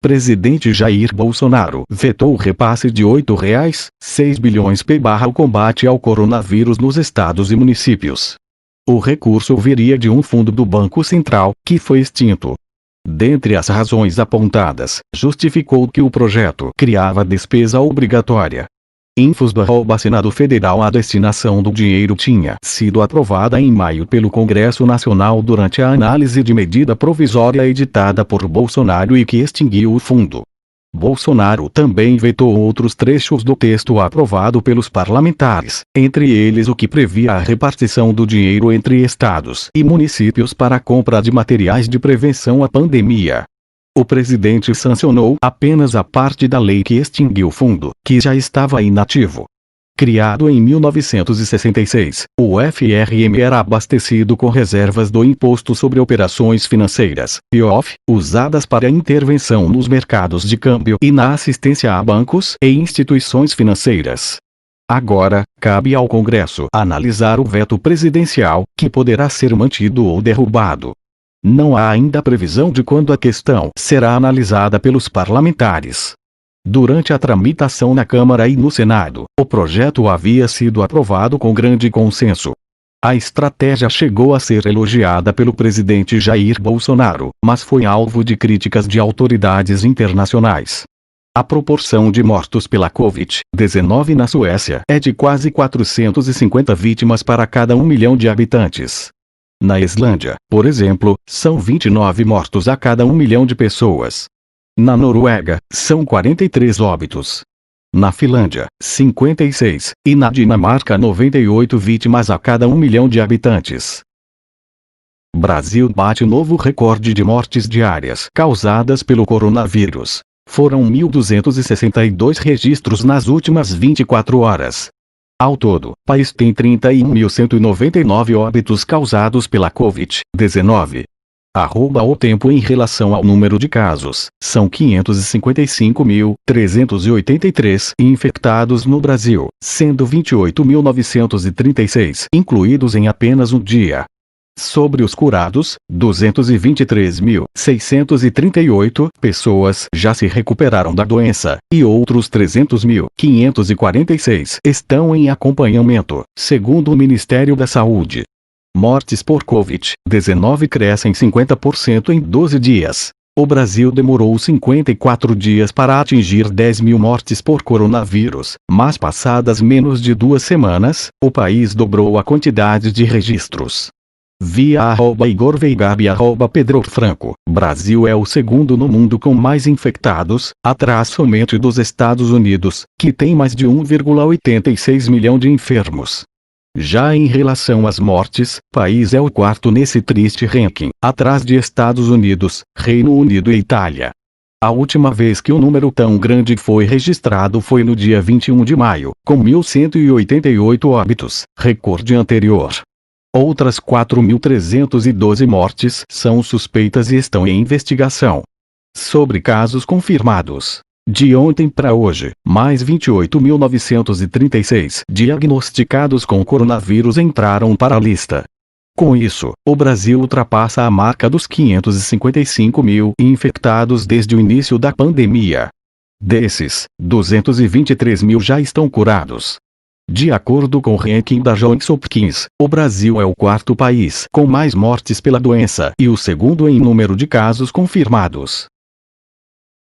Presidente Jair Bolsonaro vetou o repasse de R$ 8,6 bilhões para o combate ao coronavírus nos estados e municípios. O recurso viria de um fundo do Banco Central, que foi extinto. Dentre as razões apontadas, justificou que o projeto criava despesa obrigatória. Infos do Senado Federal. A destinação do dinheiro tinha sido aprovada em maio pelo Congresso Nacional durante a análise de medida provisória editada por Bolsonaro e que extinguiu o fundo. Bolsonaro também vetou outros trechos do texto aprovado pelos parlamentares, entre eles o que previa a repartição do dinheiro entre estados e municípios para a compra de materiais de prevenção à pandemia. O presidente sancionou apenas a parte da lei que extinguiu o fundo, que já estava inativo. Criado em 1966, o FRM era abastecido com reservas do Imposto sobre Operações Financeiras, IOF, usadas para intervenção nos mercados de câmbio e na assistência a bancos e instituições financeiras. Agora, cabe ao Congresso analisar o veto presidencial, que poderá ser mantido ou derrubado. Não há ainda previsão de quando a questão será analisada pelos parlamentares. Durante a tramitação na Câmara e no Senado, o projeto havia sido aprovado com grande consenso. A estratégia chegou a ser elogiada pelo presidente Jair Bolsonaro, mas foi alvo de críticas de autoridades internacionais. A proporção de mortos pela Covid-19 na Suécia é de quase 450 vítimas para cada 1 milhão de habitantes. Na Islândia, por exemplo, são 29 mortos a cada 1 milhão de pessoas. Na Noruega, são 43 óbitos. Na Finlândia, 56, e na Dinamarca 98 vítimas a cada 1 milhão de habitantes. Brasil bate novo recorde de mortes diárias causadas pelo coronavírus. Foram 1.262 registros nas últimas 24 horas. Ao todo, o país tem 31.199 óbitos causados pela Covid-19. O tempo em relação ao número de casos, são 555.383 infectados no Brasil, sendo 28.936 incluídos em apenas um dia. Sobre os curados, 223.638 pessoas já se recuperaram da doença, e outros 300.546 estão em acompanhamento, segundo o Ministério da Saúde. Mortes por Covid-19 crescem 50% em 12 dias. O Brasil demorou 54 dias para atingir 10 mil mortes por coronavírus, mas passadas menos de 2 semanas, o país dobrou a quantidade de registros. Via @Igor Veigabi @Pedro Franco, Brasil é o segundo no mundo com mais infectados, atrás somente dos Estados Unidos, que tem mais de 1,86 milhão de enfermos. Já em relação às mortes, o país é o quarto nesse triste ranking, atrás de Estados Unidos, Reino Unido e Itália. A última vez que um número tão grande foi registrado foi no dia 21 de maio, com 1.188 óbitos, recorde anterior. Outras 4.312 mortes são suspeitas e estão em investigação. Sobre casos confirmados, de ontem para hoje, mais 28.936 diagnosticados com coronavírus entraram para a lista. Com isso, o Brasil ultrapassa a marca dos 555 mil infectados desde o início da pandemia. Desses, 223 mil já estão curados. De acordo com o ranking da Johns Hopkins, o Brasil é o quarto país com mais mortes pela doença e o segundo em número de casos confirmados.